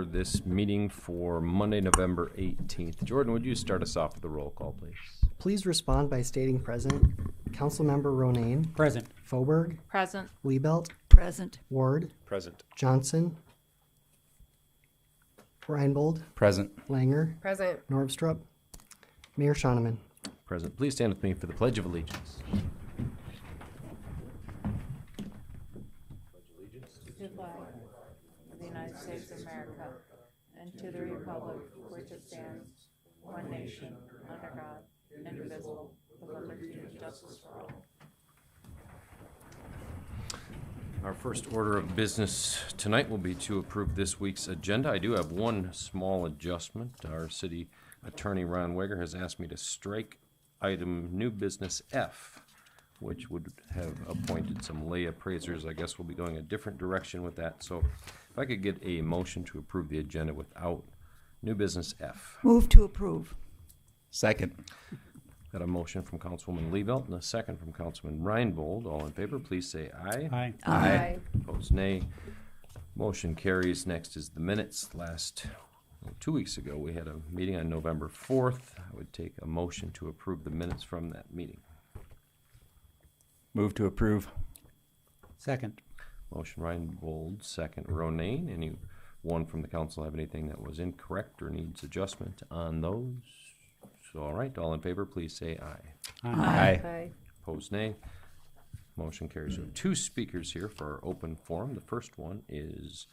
this meeting for Monday, November 18th. Jordan, would you start us off with a roll call, please? Please respond by stating present. Councilmember Ronayne. Present. Foberg. Present. Liebelt. Present. Ward. Present. Johnson. Reinbold. Present. Langer. Present. Norvstrup. Mayor Shoneman. Present. Please stand with me for the Pledge of Allegiance. To the flag of the United States of America and to the republic for which it stands, one nation, under God, indivisible, with liberty and justice for all. Our first order of business tonight will be to approve this week's agenda. I do have one small adjustment. Our city attorney, Ron Weger, has asked me to strike item new business F, which would have appointed some lay appraisers. I guess we'll be going a different direction with that. So if I could get a motion to approve the agenda without new business F. Move to approve. Second. Got a motion from Councilwoman Liebelt and a second from Councilman Reinbold. All in favor, please say aye. Aye. Aye. Opposed, nay. Motion carries. Next is the minutes. 2 weeks ago, we had a meeting on November 4th. I would take a motion to approve the minutes from that meeting. Move to approve. Second. Motion Reinbold, second Ronayne. Anyone from the council have anything that was incorrect or needs adjustment on those? So, all right, all in favor, please say aye. Aye. Opposed, nay. Motion carries. We have two speakers here for our open forum. The first one is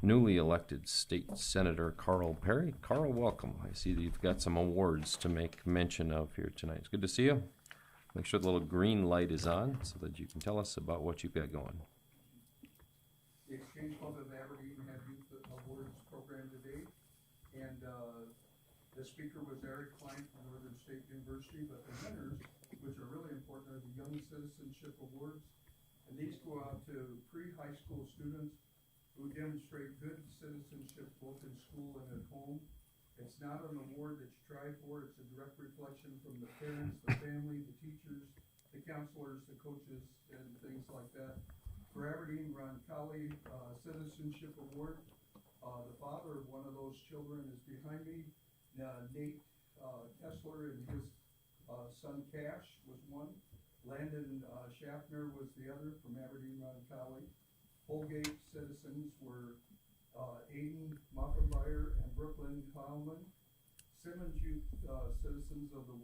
newly elected State Senator Carl Perry. Carl, welcome. I see that you've got some awards to make mention of here tonight. It's good to see you. Make sure the little green light is on so that you can tell us about what you've got going. The Exchange Club of Aberdeen had Youth Awards program today, and the speaker was Eric Klein from Northern State University, but the winners, which are really important, are the Young Citizenship Awards, and these go out to pre-high school students who demonstrate good citizenship both in school and at home. It's not an award that you try for. It's a direct reflection from the parents, the family, the teachers, the counselors, the coaches, and things like that. For Aberdeen, Ron Colley Citizenship Award. The father of one of those children is behind me. Nate Kessler and his son Cash was one. Landon Schaffner was the other from Aberdeen, Ron Colley. Holgate citizens were Aiden Moffenbeier and Brooklyn Heilman. Simmons Youth Citizens of the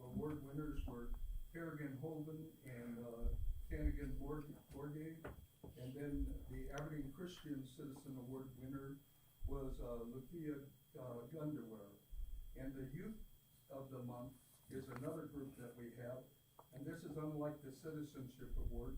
award winners were Harrigan Holden and Canigan Borgay. And then the Aberdeen Christian Citizen Award winner was Lucia Gunderwehr. And the Youth of the Month is another group that we have. And this is unlike the Citizenship Award.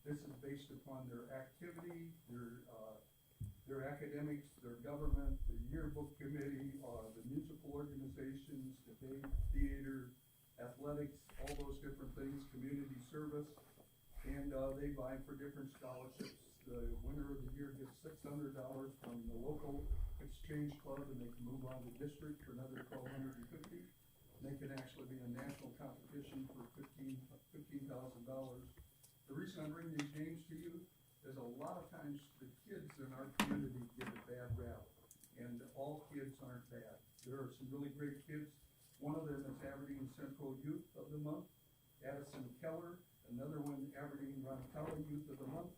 This is based upon their activity, their academics, their government, the yearbook committee, the musical organizations, debate, theater, athletics, all those different things, community service. And they vie for different scholarships. The winner of the year gets $600 from the local exchange club, and they can move on to district for another $1,250. They can actually be a national competition for $15,000. The reason I bring these names to you is a lot of times the kids in our community get a bad rap, and all kids aren't bad. There are some really great kids. One of them is Aberdeen Central Youth of the Month, Addison Keller. Another one, Aberdeen Ron Colley Youth of the Month,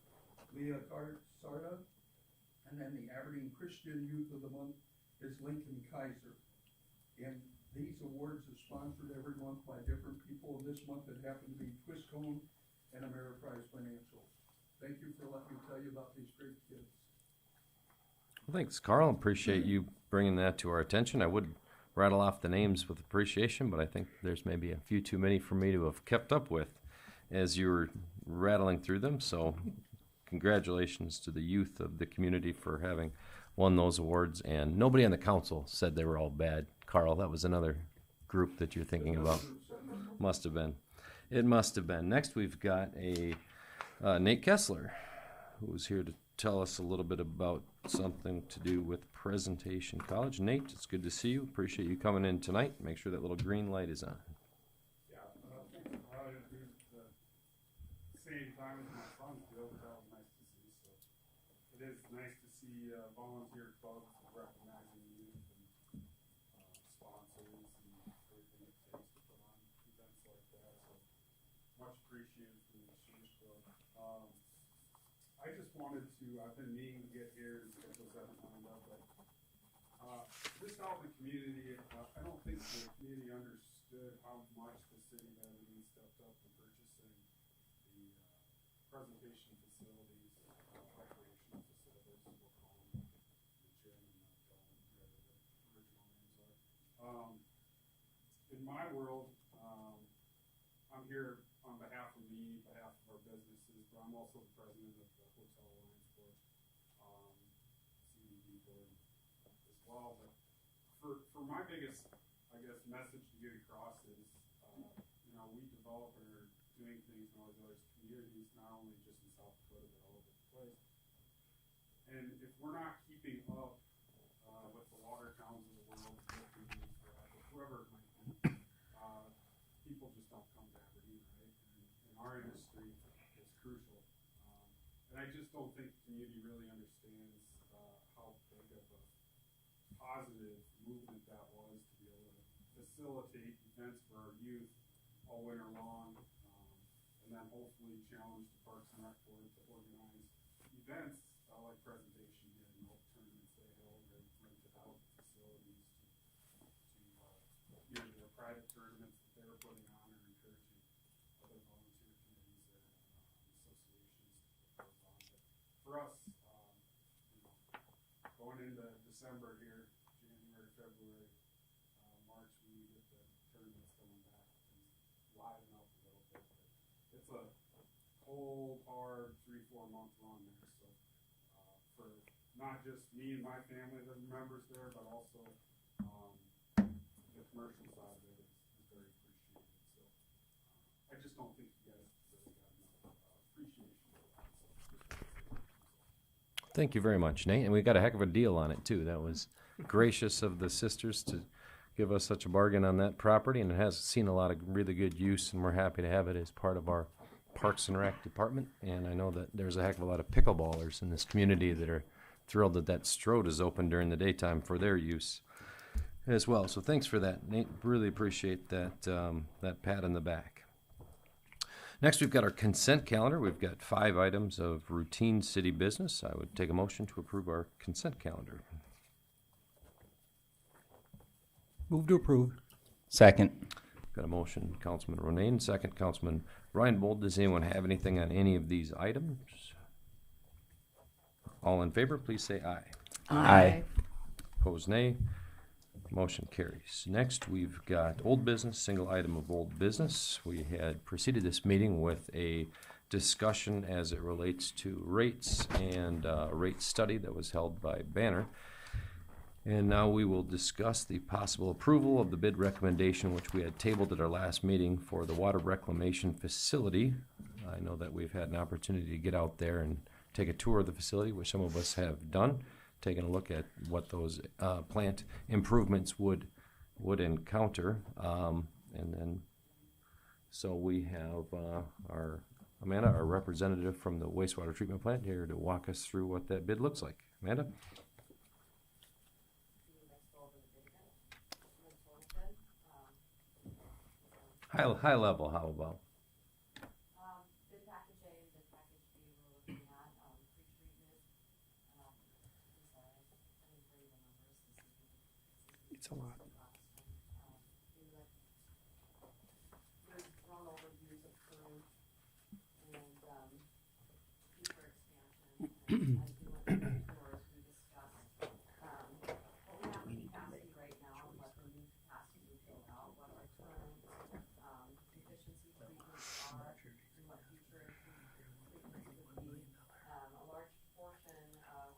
Leah Sarda. And then the Aberdeen Christian Youth of the Month is Lincoln Kaiser. And these awards are sponsored every month by different people. This month it happened to be Twistcone and Ameriprise Financial. Thank you for letting me tell you about these great kids. Well, thanks, Carl. Appreciate you bringing that to our attention. I would rattle off the names with appreciation, but I think there's maybe a few too many for me to have kept up with as you were rattling through them. So congratulations to the youth of the community for having won those awards. And nobody on the council said they were all bad. Carl, that was another group that you're thinking about. Must have been. It must have been. Next, we've got a Nate Kessler, who's here to tell us a little bit about something to do with Presentation College. Nate, it's good to see you. Appreciate you coming in tonight. Make sure that little green light is on. Yeah, thanks for having me. The same time as my son, Bill, that was nice to see. So it is nice to see volunteer clubs recognizing youth and sponsors and everything it takes to put on events like that. So much appreciated from the Shooters Club. I just wanted to, I've been meaning to get here and schedules haven't lined up, but just out in the community, I don't think the community understood how much the city of Aberdeen stepped up in purchasing the presentation facilities, recreational facilities, we'll call them, the gym and the dome, whatever the original names are. In my world, I'm here on behalf of me, behalf of our businesses, but I'm also the president of the Hotel Alliance Board, CBD board as well. But for my biggest, I guess, message to get across is, you know, we develop and are doing things in all these other communities, not only just in South Dakota, but all over the place. And if we're not keeping up with the water towns of the world, whoever it might be, people just don't come to Aberdeen, right? And our industry is crucial. And I just don't think the community really understands how big of a positive movement that was to be able to facilitate events for our youth all winter long, and then hopefully challenge the Parks and Rec Board to organize events like presentation did and tournaments they held or rented out facilities to either their private tournaments that they were putting on or encouraging other volunteer committees or associations that goes on. But for us, you know, going into December here, January, February, March, when we get the tournaments coming back, things liven up a little bit. But it's a cold, hard 3-4 month run there. So for not just me and my family that are members there, but also the commercial side of it is very appreciated. So I just don't think you guys really got enough appreciation for that. So Thank you very much, Nate. And we got a heck of a deal on it, too. That was gracious of the sisters to give us such a bargain on that property, and it has seen a lot of really good use, and we're happy to have it as part of our Parks and Rec department. And I know that there's a heck of a lot of pickleballers in this community that are thrilled that Strode is open during the daytime for their use as well. So thanks for that, Nate. Really appreciate that, that pat in the back. Next, we've got our consent calendar. We've got 5 items of routine city business. I would take a motion to approve our consent calendar. Move to approve. Second. Got a motion, Councilman Ronayne, second, Councilman Reinbold. Does anyone have anything on any of these items? All in favor, please say aye. Aye. Opposed, nay. Motion carries. Next, we've got old business, single item of old business. We had preceded this meeting with a discussion as it relates to rates and a rate study that was held by Banner. And now we will discuss the possible approval of the bid recommendation, which we had tabled at our last meeting for the water reclamation facility. I know that we've had an opportunity to get out there and take a tour of the facility, which some of us have done, taking a look at what those plant improvements would encounter. And then, so we have our Amanda, our representative from the wastewater treatment plant, here to walk us through what that bid looks like. Amanda? High level, how about? Bid package A and bid package B, we're looking at pre-treatment. Sorry, I didn't bring the numbers. It's a lot. There's run overviews of current and future expansion. And as we went through the tours, we discussed what we have in capacity right now and what the new capacity would build out, what our current efficiency treatments are, and what future treatments would be. A large portion of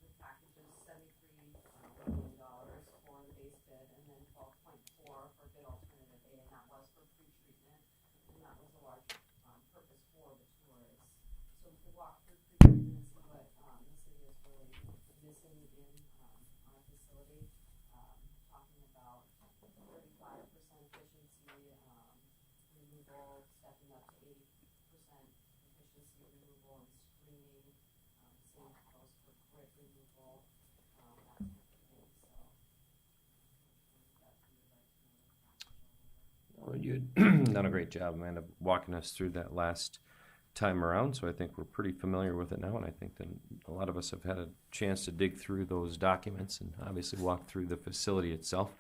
the package is $73 million for the base bid, and then 12.4 for bid alternative A, and that was for pre-treatment, and that was a large purpose for the tours. So we could walk through pre-treatment and see what the city is really missing in our facility. Talking about 35% efficiency removal, stepping up to 80% efficiency removal and screening, done a great job, Amanda, walking us through that last time around, so I think we're pretty familiar with it now, and I think that a lot of us have had a chance to dig through those documents and obviously walk through the facility itself.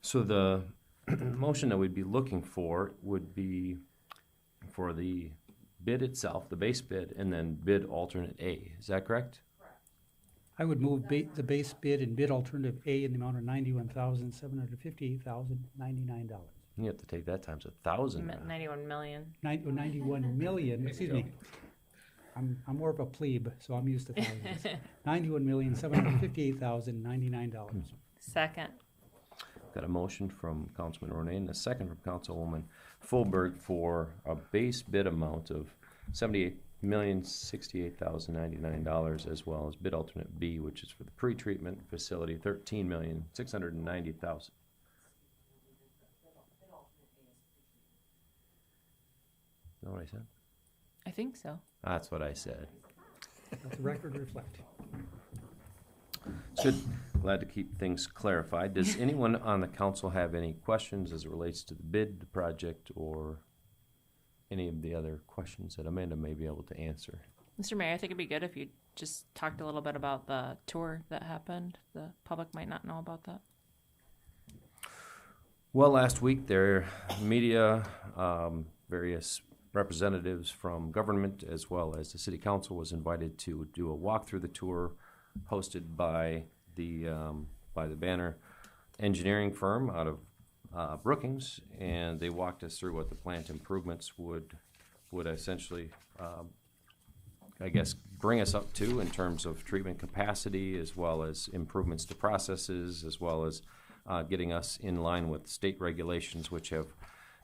So the motion that we'd be looking for would be for the bid itself, the base bid, and then bid alternate A. Is that correct? I would move the base bid and bid alternative A in the amount of $91,758,099. You have to take that times 1,000. now. 91 million. 91 million, excuse me. I'm more of a plebe, so I'm used to thousands. $91,758,099. Second. Got a motion from Councilman Ronay and a second from Councilwoman Fulberg for a base bid amount of $78,068,099, as well as bid alternate B, which is for the pretreatment facility, $13,690,000. Know what I said? I think so. That's what I said. Let the record reflect. Good. Glad to keep things clarified. Does anyone on the council have any questions as it relates to the bid, the project, or any of the other questions that Amanda may be able to answer? Mr. Mayor, I think it'd be good if you just talked a little bit about the tour that happened. The public might not know about that. Well, last week, their media, various representatives from government as well as the city council was invited to do a walk through the tour hosted by the Banner engineering firm out of Brookings, and they walked us through what the plant improvements would essentially, I guess, bring us up to in terms of treatment capacity, as well as improvements to processes, as well as getting us in line with state regulations, which have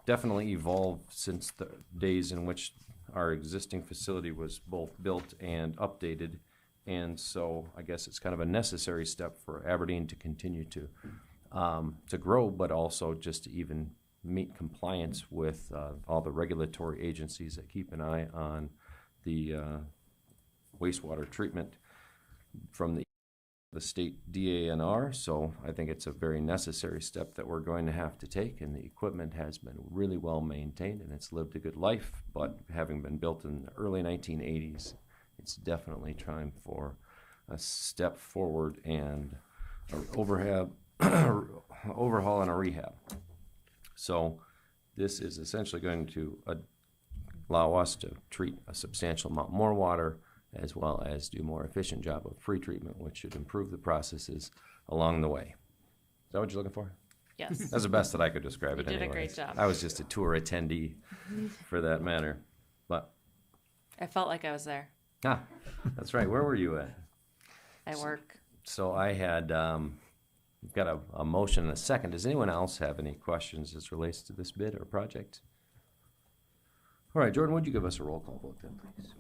definitely evolved since the days in which our existing facility was both built and updated. And so I guess it's kind of a necessary step for Aberdeen to continue to grow, but also just to even meet compliance with all the regulatory agencies that keep an eye on the wastewater treatment from the state DANR. So I think it's a very necessary step that we're going to have to take, and the equipment has been really well maintained and it's lived a good life, but having been built in the early 1980s, it's definitely time for a step forward and an overhaul and a rehab. So this is essentially going to allow us to treat a substantial amount more water, as well as do a more efficient job of pre-treatment, which should improve the processes along the way. Is that what you're looking for? Yes. That's the best that I could describe it You did a anyways. great job. I was just a tour attendee for that matter. But, I felt like I was there. that's right. Where were you at? I work. So I had got a motion and a second. Does anyone else have any questions as relates to this bid or project? All right, Jordan, would you give us a roll call vote then, please?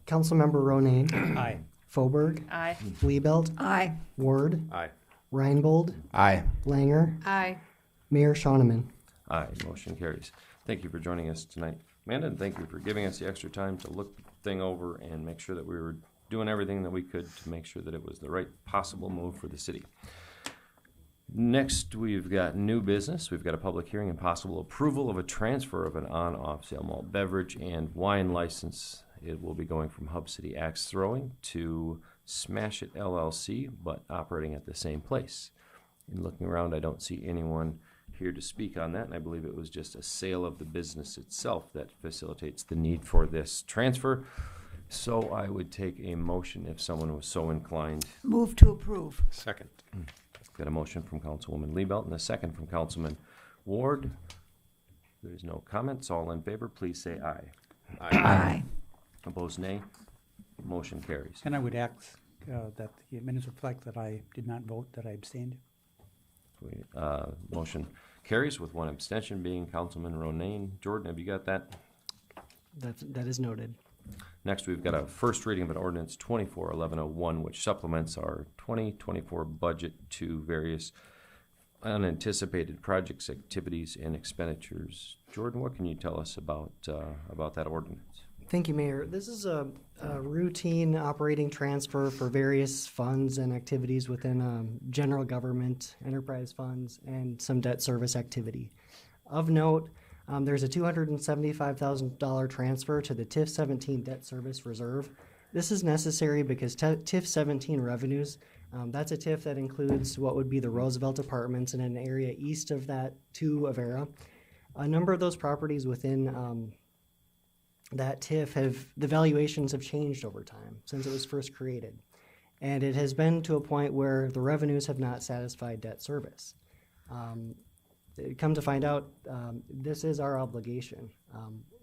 Councilmember Ronayne, Aye. Fauberg, Aye. Liebelt, Aye. Ward, Aye. Reinbold, Aye. Langer, Aye. Mayor Shoneman. Aye, motion carries. Thank you for joining us tonight, Amanda, and thank you for giving us the extra time to look the thing over and make sure that we were doing everything that we could to make sure that it was the right possible move for the city. Next, we've got new business. We've got a public hearing and possible approval of a transfer of an on-off sale malt beverage and wine license. It will be going from Hub City Axe Throwing to Smash It LLC, but operating at the same place. In looking around, I don't see anyone here to speak on that, and I believe it was just a sale of the business itself that facilitates the need for this transfer. So I would take a motion if someone was so inclined. Move to approve. Second. Got a motion from Councilwoman Liebelt and a second from Councilman Ward. There's no comments. All in favor, please say aye. Aye. Opposed, nay. Motion carries. And I would ask that the minutes reflect that I did not vote, that I abstained. Motion carries with one abstention being Councilman Ronayne. Jordan, have you got that? That is noted. Next, we've got a first reading of an ordinance 24-1101, which supplements our 2024 budget to various unanticipated projects, activities, and expenditures. Jordan, what can you tell us about that ordinance? Thank you, Mayor. This is a routine operating transfer for various funds and activities within general government, enterprise funds, and some debt service activity. Of note, There's a $275,000 transfer to the TIF 17 debt service reserve. This is necessary because TIF 17 revenues, that's a TIF that includes what would be the Roosevelt Apartments in an area east of that to Avera. A number of those properties within that TIF the valuations have changed over time since it was first created. And it has been to a point where the revenues have not satisfied debt service. Come to find out, this is our obligation.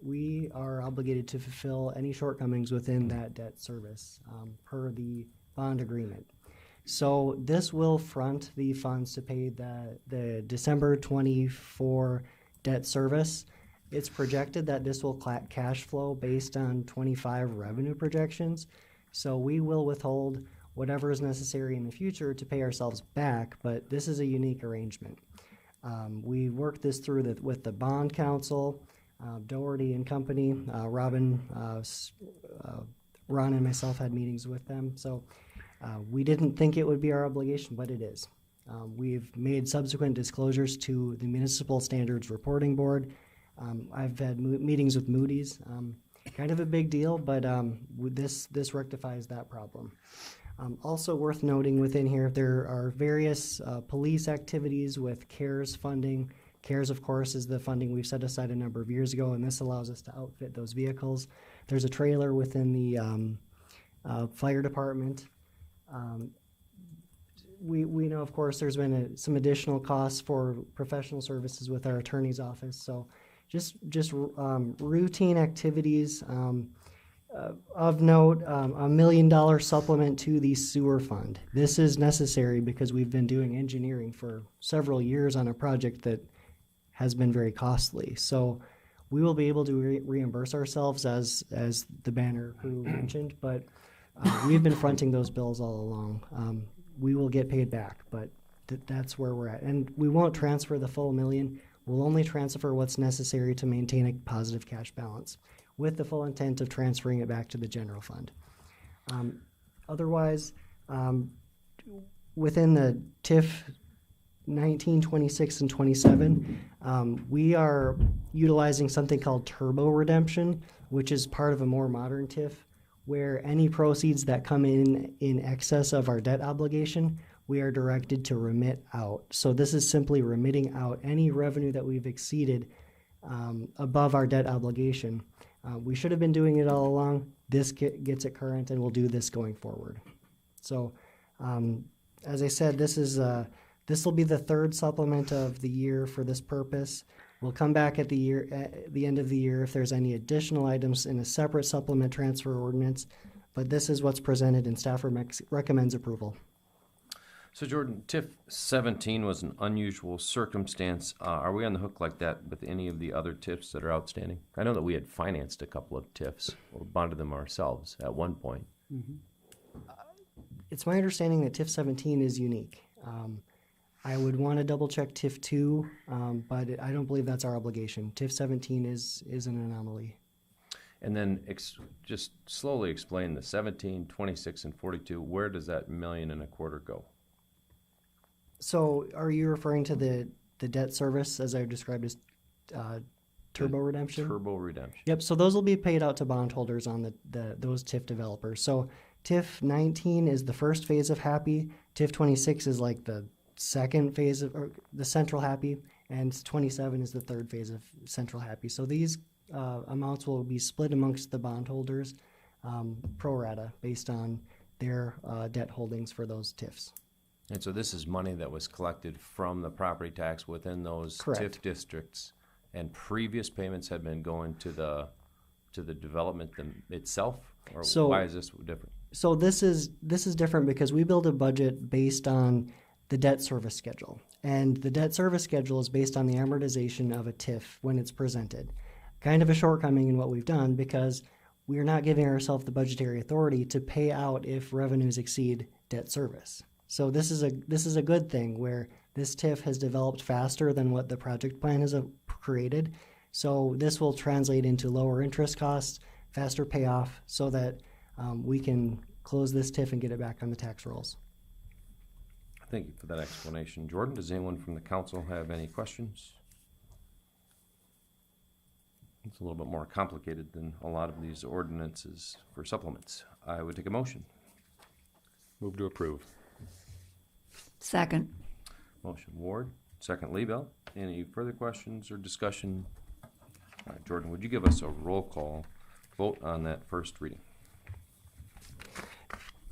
We are obligated to fulfill any shortcomings within that debt service per the bond agreement. So this will front the funds to pay the December 24 debt service. It's projected that this will cash flow based on 25 revenue projections. So we will withhold whatever is necessary in the future to pay ourselves back, but this is a unique arrangement. We worked this through with the bond council, Doherty and company. Ron and myself had meetings with them. So we didn't think it would be our obligation, but it is. We've made subsequent disclosures to the Municipal Standards Reporting Board. I've had meetings with Moody's. Kind of a big deal, but this rectifies that problem. Also worth noting within here, there are various police activities with CARES funding. CARES, of course, is the funding we've set aside a number of years ago, and this allows us to outfit those vehicles. There's a trailer within the fire department. We know, of course, there's been some additional costs for professional services with our attorney's office. So just routine activities. Of note, $1 million supplement to the sewer fund. This is necessary because we've been doing engineering for several years on a project that has been very costly. So we will be able to reimburse ourselves as the banner crew mentioned, but we've been fronting those bills all along. We will get paid back, but that's where we're at. And we won't transfer the full $1 million. We'll only transfer what's necessary to maintain a positive cash balance, with the full intent of transferring it back to the general fund. Otherwise, within the TIF 19, 26, and 27, we are utilizing something called turbo redemption, which is part of a more modern TIF, where any proceeds that come in excess of our debt obligation, we are directed to remit out. So this is simply remitting out any revenue that we've exceeded above our debt obligation. We should have been doing it all along. This gets it current, and we'll do this going forward. So, as I said, this will be the third supplement of the year for this purpose. We'll come back at the end of the year if there's any additional items in a separate supplement transfer ordinance. But this is what's presented, and staff recommends approval. So Jordan, TIF 17 was an unusual circumstance. Are we on the hook like that with any of the other TIFs that are outstanding? I know that we had financed a couple of TIFs or bonded them ourselves at one point. Mm-hmm. It's my understanding that TIF 17 is unique. I would want to double check TIF 2, but I don't believe that's our obligation. TIF 17 is an anomaly. And then just slowly explain the 17, 26, and 42. Where does that $1.25 million go? So are you referring to the debt service as I described as turbo redemption? Turbo redemption. Yep, so those will be paid out to bondholders on those TIF developers. So TIF 19 is the first phase of HAPPY. TIF 26 is like the second phase of or the Central HAPPY, and 27 is the third phase of Central HAPPY. So these amounts will be split amongst the bondholders pro rata based on their debt holdings for those TIFs. And so this is money that was collected from the property tax within those Correct. TIF districts, and previous payments had been going to the development itself? Or So- why is this different? So this is different because we build a budget based on the debt service schedule. And the debt service schedule is based on the amortization of a TIF when it's presented. Kind of a shortcoming in what we've done because we are not giving ourselves the budgetary authority to pay out if revenues exceed debt service. So this is a good thing where this TIF has developed faster than what the project plan has created. So this will translate into lower interest costs, faster payoff, so that we can close this TIF and get it back on the tax rolls. Thank you for that explanation. Jordan, does anyone from the council have any questions? It's a little bit more complicated than a lot of these ordinances for supplements. I would take a motion. Move to approve. Second. Motion Ward, second Liebelt. Any further questions or discussion? All right, Jordan, would you give us a roll call vote on that first reading?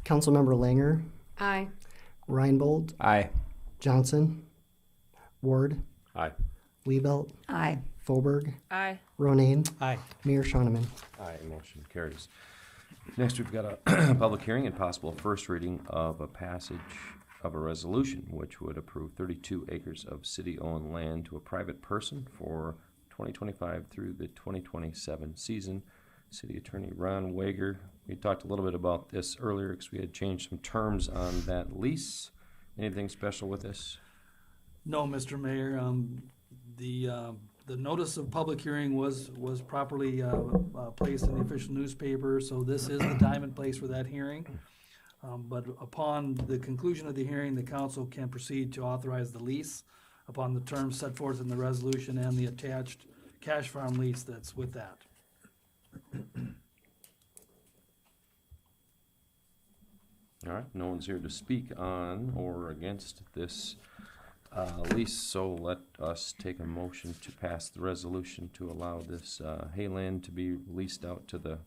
Councilmember Langer, Aye. Reinbold, Aye. Johnson, Ward, Aye. Liebelt, Aye. Fauberg, Aye. Ronayne, Aye. Mayor Shoneman. Aye, motion carries. Next, we've got a public hearing and possible first reading of a passage of a resolution which would approve 32 acres of city-owned land to a private person for 2025 through the 2027 season. City Attorney Ron Wager, we talked a little bit about this earlier because we had changed some terms on that lease. Anything special with this? No, Mr. Mayor, the notice of public hearing was properly placed in the official newspaper, so this is the time and place for that hearing. But upon the conclusion of the hearing, the council can proceed to authorize the lease upon the terms set forth in the resolution and the attached cash farm lease that's with that. All right, no one's here to speak on or against this lease, so let us take a motion to pass the resolution to allow this hayland to be leased out to the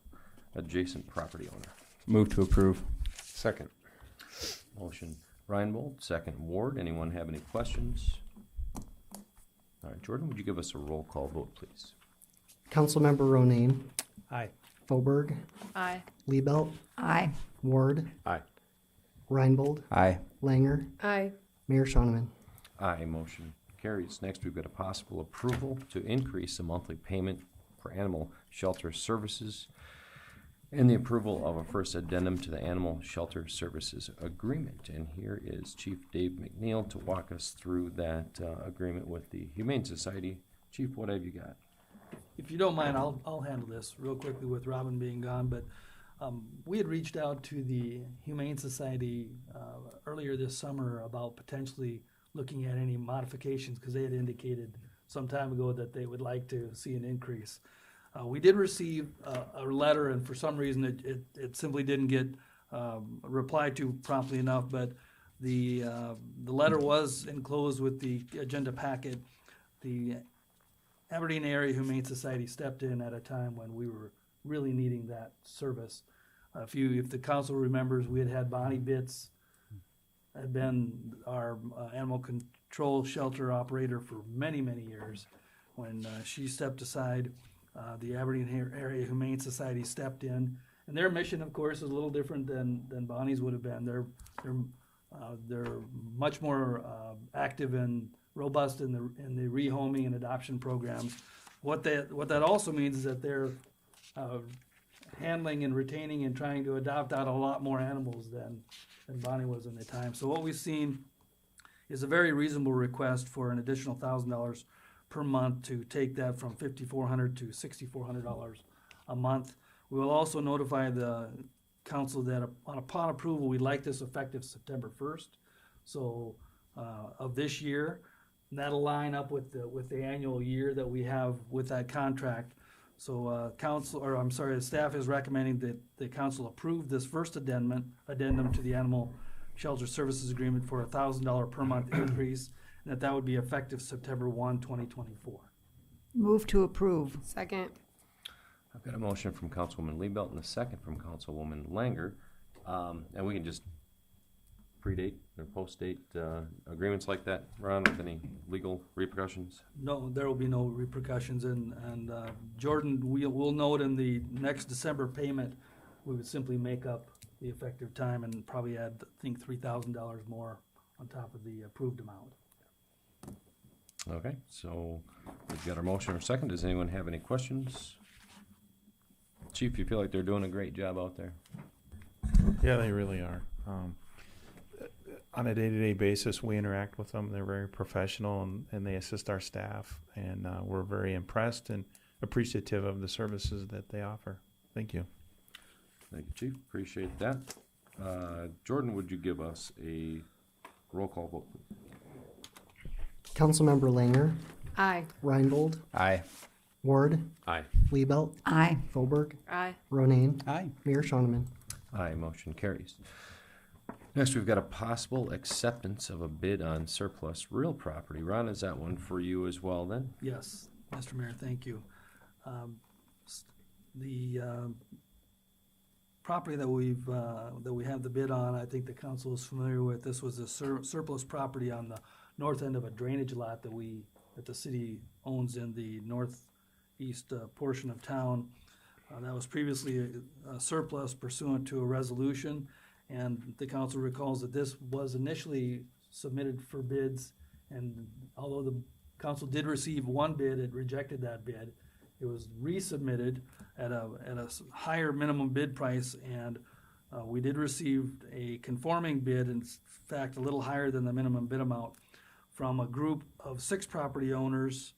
adjacent property owner. Move to approve. Second. Motion Reinbold, second Ward. Anyone have any questions? All right, Jordan, would you give us a roll call vote, please? Councilmember Ronayne, Aye. Fauberg, Aye. Liebelt, Aye. Ward, Aye. Reinbold, Aye. Langer, Aye. Mayor Shoneman. Aye, motion carries. Next, we've got a possible approval to increase the monthly payment for animal shelter services and the approval of a first addendum to the Animal Shelter Services Agreement. And here is Chief Dave McNeil to walk us through that agreement with the Humane Society. Chief, what have you got? If you don't mind, I'll handle this real quickly with Robin being gone, but we had reached out to the Humane Society earlier this summer about potentially looking at any modifications because they had indicated some time ago that they would like to see an increase. We did receive a letter, and for some reason it simply didn't get replied to promptly enough, but the letter was enclosed with the agenda packet. The Aberdeen Area Humane Society stepped in at a time when we were really needing that service. If the council remembers, we had Bonnie Bitts, had been our animal control shelter operator for many, many years. When she stepped aside, the Aberdeen Area Humane Society stepped in, and their mission, of course, is a little different than Bonnie's would have been. They're much more active and robust in the rehoming and adoption programs. What that also means is that they're handling and retaining and trying to adopt out a lot more animals than Bonnie was in the time. So what we've seen is a very reasonable request for an additional $1,000 per month to take that from $5,400 to $6,400 a month. We will also notify the council that upon approval, we'd like this effective September 1st, so of this year. And that'll line up with the annual year that we have with that contract. So the staff is recommending that the council approve this first addendum to the Animal Shelter Services Agreement for a $1,000 per month increase, and that would be effective September 1, 2024. Move to approve. Second. I've got a motion from Councilwoman Liebelt and a second from Councilwoman Langer. And we can just predate or post-date agreements like that, Ron, with any legal repercussions? No, there will be no repercussions, and Jordan, we'll note in the next December payment, we would simply make up the effective time and probably add, I think, $3,000 more on top of the approved amount. Okay, so we've got our motion or second. Does anyone have any questions? Chief, you feel like they're doing a great job out there? Yeah, they really are. On a day-to-day basis, we interact with them. They're very professional, and they assist our staff, and we're very impressed and appreciative of the services that they offer. Thank you. Thank you, Chief. Appreciate that. Jordan, would you give us a roll call vote, please? Councilmember Langer, Aye. Reinbold, Aye. Ward, Aye. Liebelt, Aye. Foberg, Aye. Ronayne, Aye. Mayor Shoneman. Aye, motion carries. Next, we've got a possible acceptance of a bid on surplus real property. Ron, is that one for you as well then? Yes, Mr. Mayor, thank you. The property that we have the bid on, I think the council is familiar with. This was a surplus property on the north end of a drainage lot that the city owns in the northeast portion of town. That was previously a surplus pursuant to a resolution, and the council recalls that this was initially submitted for bids, and although the council did receive one bid, it rejected that bid. It was resubmitted at a higher minimum bid price, and we did receive a conforming bid, in fact, a little higher than the minimum bid amount, from a group of 6 property owners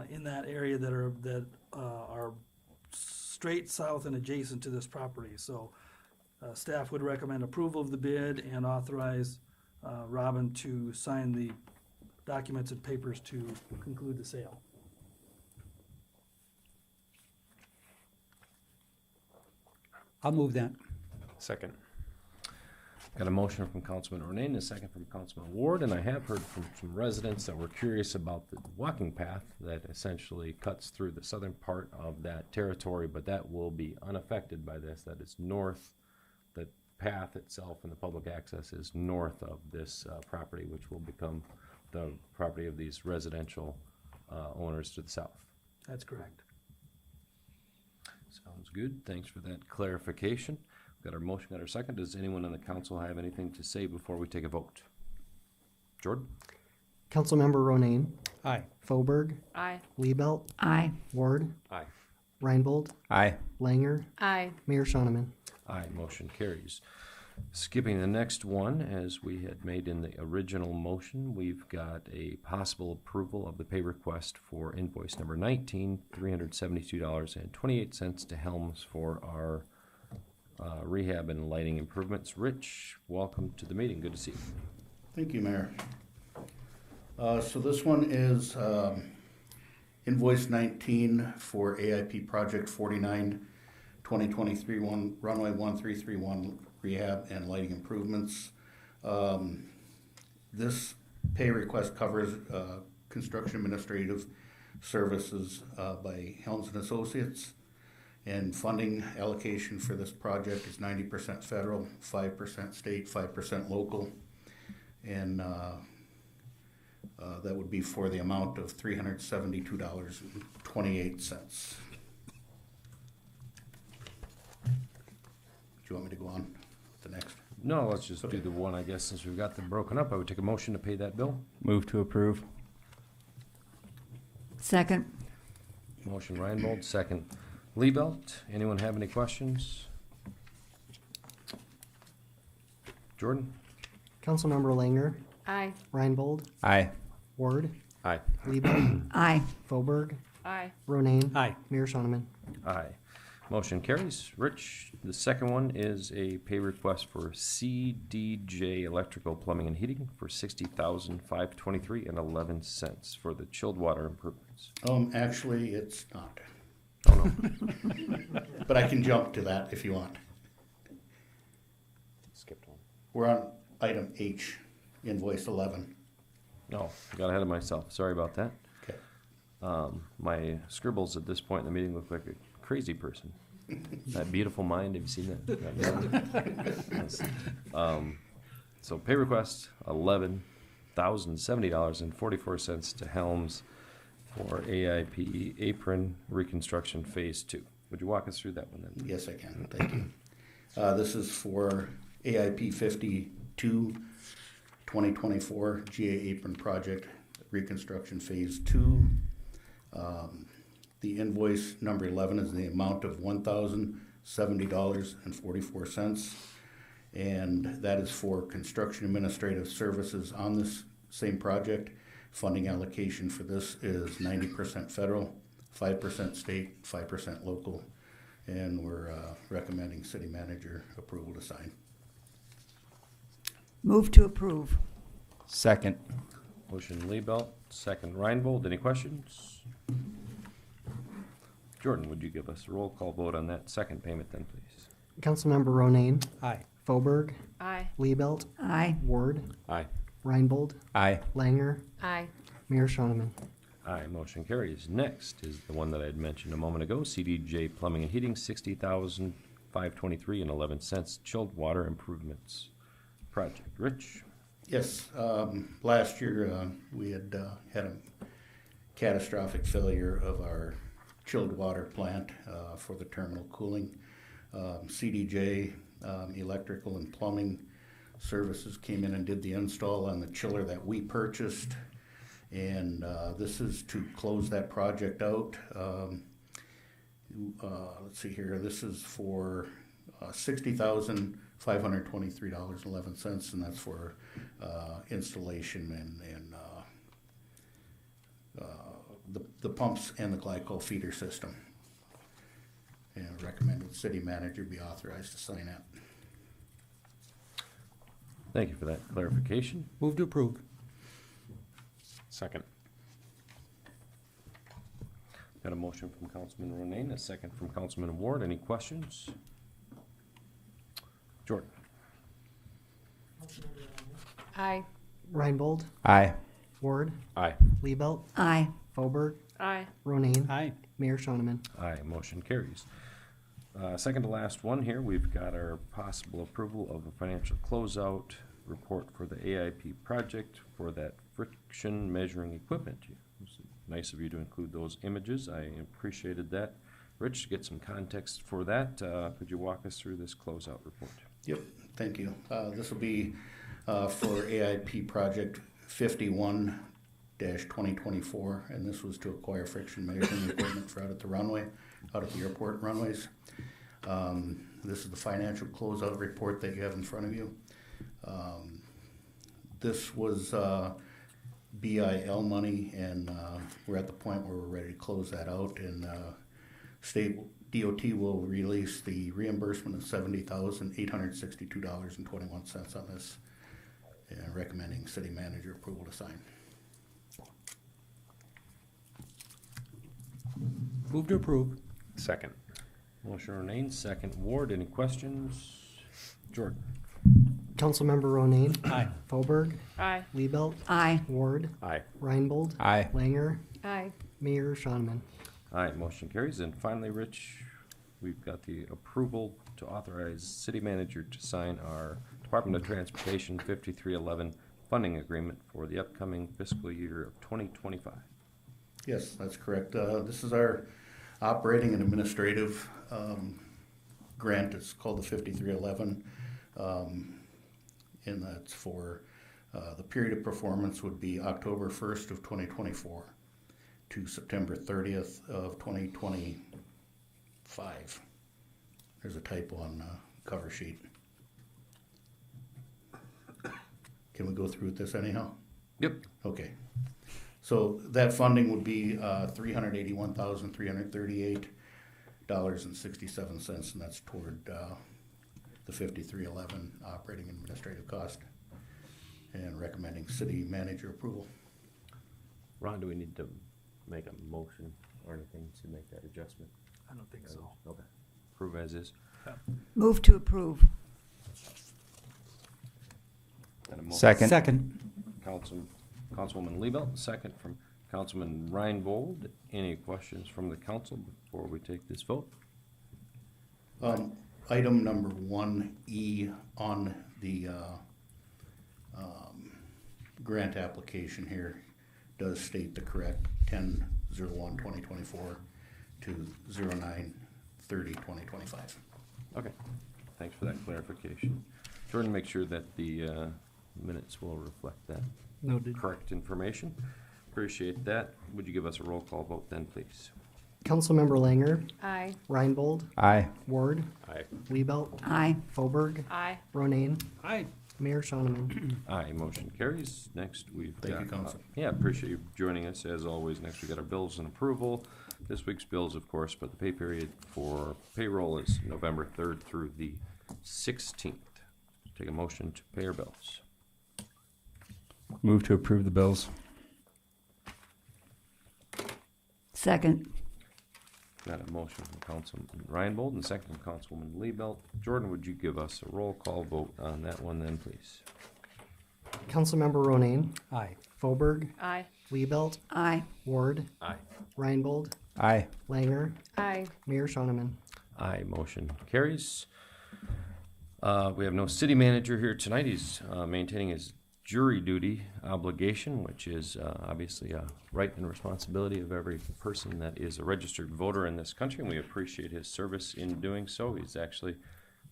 in that area that are straight south and adjacent to this property. So staff would recommend approval of the bid and authorize Robin to sign the documents and papers to conclude the sale. I'll move that. Second. Got a motion from Councilman Ronayne and a second from Councilman Ward, and I have heard from some residents that were curious about the walking path that essentially cuts through the southern part of that territory, but that will be unaffected by this. That is north. The path itself and the public access is north of this property, which will become the property of these residential owners to the south. That's correct. Sounds good. Thanks for that clarification. Got our motion, got our second. Does anyone on the council have anything to say before we take a vote? Jordan? Councilmember Ronayne, Aye. Foberg, Aye. Liebelt, Aye. Ward, Aye. Reinbold, Aye. Langer, Aye. Mayor Shoneman. Aye, motion carries. Skipping the next one, as we had made in the original motion, we've got a possible approval of the pay request for invoice number 19, $372.28 to Helms for our rehab and lighting improvements. Rich, welcome to the meeting. Good to see you. Thank you, Mayor. So this one is invoice 19 for AIP Project 49, 2023 runway 1331 rehab and lighting improvements. This pay request covers construction administrative services by Helms and Associates. And funding allocation for this project is 90% federal, 5% state, 5% local. And that would be for the amount of $372.28. Do you want me to go on to the next? No, let's just do the one, I guess, since we've got them broken up. I would take a motion to pay that bill. Move to approve. Second. Motion Reinbold, second Liebelt. Anyone have any questions? Jordan? Councilmember Langer, Aye. Reinbold, Aye. Ward, Aye. Liebelt, Aye. Foberg, Aye. Ronayne, Aye. Mayor Shoneman. Aye. Motion carries. Rich, the second one is a pay request for CDJ Electrical Plumbing and Heating for $60,523.11 for the chilled water improvements. Actually, it's not. Oh, no. But I can jump to that if you want. Skipped one. We're on item H, invoice 11. No, got ahead of myself. Sorry about that. Okay. My scribbles at this point in the meeting look like a crazy person. That beautiful mind, have you seen that? Yes. So pay request, $11,070.44 to Helms for AIP apron reconstruction phase 2. Would you walk us through that one then? Yes, I can. Thank you. This is for AIP 52 2024 GA apron project reconstruction phase 2. The invoice number 11 is the amount of $1,070.44, and that is for construction administrative services on this same project. Funding allocation for this is 90% federal, 5% state, 5% local, and we're recommending city manager approval to sign. Move to approve. Second. Motion Liebelt, second Reinbold. Any questions? Jordan, would you give us a roll call vote on that second payment then, please? Councilmember Ronayne, Aye. Foberg, Aye. Liebelt, Aye. Ward, Aye. Reinbold, Aye. Langer, Aye. Mayor Shoneman. Aye, motion carries. Next is the one that I had mentioned a moment ago, CDJ Plumbing and Heating, $60,523.11, chilled water improvements project. Rich? Yes, last year, we had had a catastrophic failure of our chilled water plant for the terminal cooling. CDJ Electrical and Plumbing Services came in and did the install on the chiller that we purchased. And this is to close that project out. Let's see here, this is for $60,523.11, and that's for installation and the pumps and the glycol feeder system. And I recommend the city manager be authorized to sign that. Thank you for that clarification. Move to approve. Second. Got a motion from Councilman Ronayne, a second from Councilman Ward. Any questions? Jordan? Aye. Reinbold, Aye. Ward, Aye. Liebelt, Aye. Foberg, Aye. Ronayne, Aye. Mayor Shoneman. Aye, motion carries. Second to last one here, we've got our possible approval of a financial closeout report for the AIP project for that friction measuring equipment. It was nice of you to include those images. I appreciated that. Rich, to get some context for that, could you walk us through this closeout report? Yep, thank you. This will be for AIP project 51-2024, and this was to acquire friction measuring equipment for out at the runway, out at the airport runways. This is the financial closeout report that you have in front of you. This was BIL money, and we're at the point where we're ready to close that out, and state DOT will release the reimbursement of $70,862.21 on this, and recommending city manager approval to sign. Move to approve. Second. Motion Ronayne, second Ward. Any questions? Jordan? Councilmember Ronayne, Aye. Foberg, Aye. Liebelt, Aye. Ward, Aye. Reinbold, Aye. Langer, Aye. Mayor Shoneman. Aye, motion carries. And finally, Rich, we've got the approval to authorize city manager to sign our Department of Transportation 5311 funding agreement for the upcoming fiscal year of 2025. Yes, that's correct. This is our operating and administrative grant. It's called the 5311. And that's for the period of performance would be October 1st of 2024 to September 30th of 2025. There's a typo on the cover sheet. Can we go through this anyhow? Yep. Okay. So that funding would be $381,338.67, and that's toward the 5311 operating and administrative cost, and recommending city manager approval. Ron, do we need to make a motion or anything to make that adjustment? I don't think so. Okay. Approve as is. Move to approve. Got a motion. Second. Second. Councilwoman Liebelt, second from Councilman Reinbold. Any questions from the council before we take this vote? Item number 1E on the grant application here does state the correct 10/01/2024 to 09/30/2025. Okay. Thanks for that clarification. Jordan, make sure that the minutes will reflect that Noted. correct information. Appreciate that. Would you give us a roll call vote then, please? Councilmember Langer, Aye. Reinbold, Aye. Ward, Aye. Liebelt, Aye. Foberg, Aye. Ronayne, Aye. Mayor Shoneman. Aye, motion carries. Next, we've Thank got... you, Council. Yeah, appreciate you joining us as always. Next, we got our bills and approval. This week's bills, of course, but the pay period for payroll is November 3rd through the 16th. Take a motion to pay our bills. Move to approve the bills. Second. Got a motion from Councilman Reinbold and a second from Councilwoman Liebelt. Jordan, would you give us a roll call vote on that one then, please? Councilmember Ronayne, Aye. Foberg, Aye. Liebelt, Aye. Ward, Aye. Reinbold, Aye. Langer, Aye. Mayor Shoneman. Aye, motion carries. We have no city manager here tonight. He's maintaining his jury duty obligation, which is obviously a right and responsibility of every person that is a registered voter in this country, and we appreciate his service in doing so. He's actually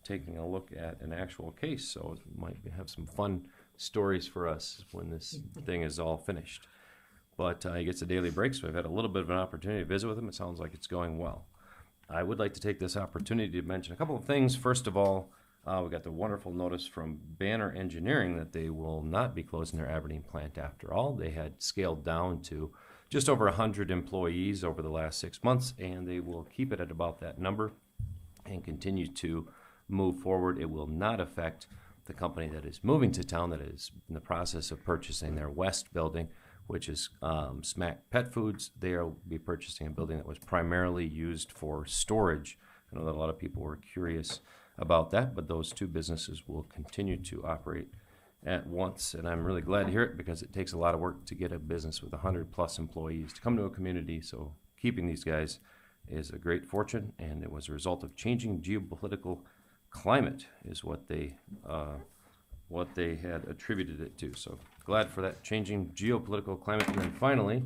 taking a look at an actual case, so it might have some fun stories for us when this thing is all finished. But he gets a daily break, so we've had a little bit of an opportunity to visit with him. It sounds like it's going well. I would like to take this opportunity to mention a couple of things. First of all, we got the wonderful notice from Banner Engineering that they will not be closing their Aberdeen plant after all. They had scaled down to just over 100 employees over the last 6 months, and they will keep it at about that number and continue to move forward. It will not affect the company that is moving to town, that is in the process of purchasing their west building, which is Smack Pet Foods. They'll be purchasing a building that was primarily used for storage. I know that a lot of people were curious about that, but those two businesses will continue to operate at once, and I'm really glad to hear it because it takes a lot of work to get a business with 100+ employees to come to a community, so keeping these guys is a great fortune, and it was a result of changing geopolitical climate is what they had attributed it to. So glad for that changing geopolitical climate. And then finally,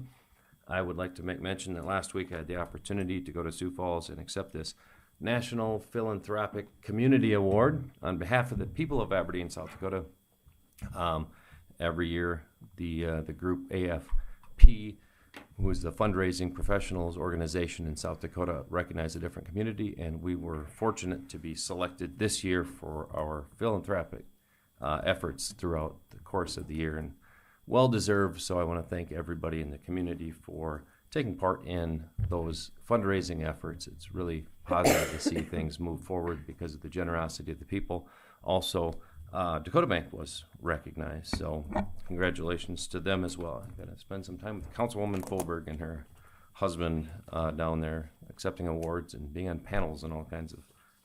I would like to make mention that last week I had the opportunity to go to Sioux Falls and accept this National Philanthropic Community Award on behalf of the people of Aberdeen, South Dakota. Every year, the group AFP, who is the fundraising professionals organization in South Dakota, recognize a different community, and we were fortunate to be selected this year for our philanthropic efforts throughout the course of the year, and well deserved. So I want to thank everybody in the community for taking part in those fundraising efforts. It's really positive to see things move forward because of the generosity of the people. Also, Dakota Bank was recognized, so congratulations to them as well. I'm going to spend some time with Councilwoman Foberg and her husband down there accepting awards and being on panels and all kinds of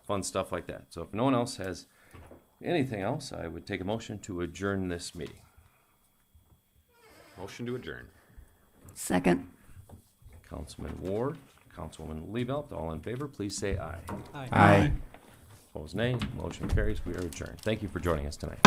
fun stuff like that. So if no one else has anything else, I would take a motion to adjourn this meeting. Motion to adjourn. Second. Councilman Ward, Councilwoman Liebelt, all in favor, please say aye. Aye. Opposed, nay. Motion carries. We are adjourned. Thank you for joining us tonight.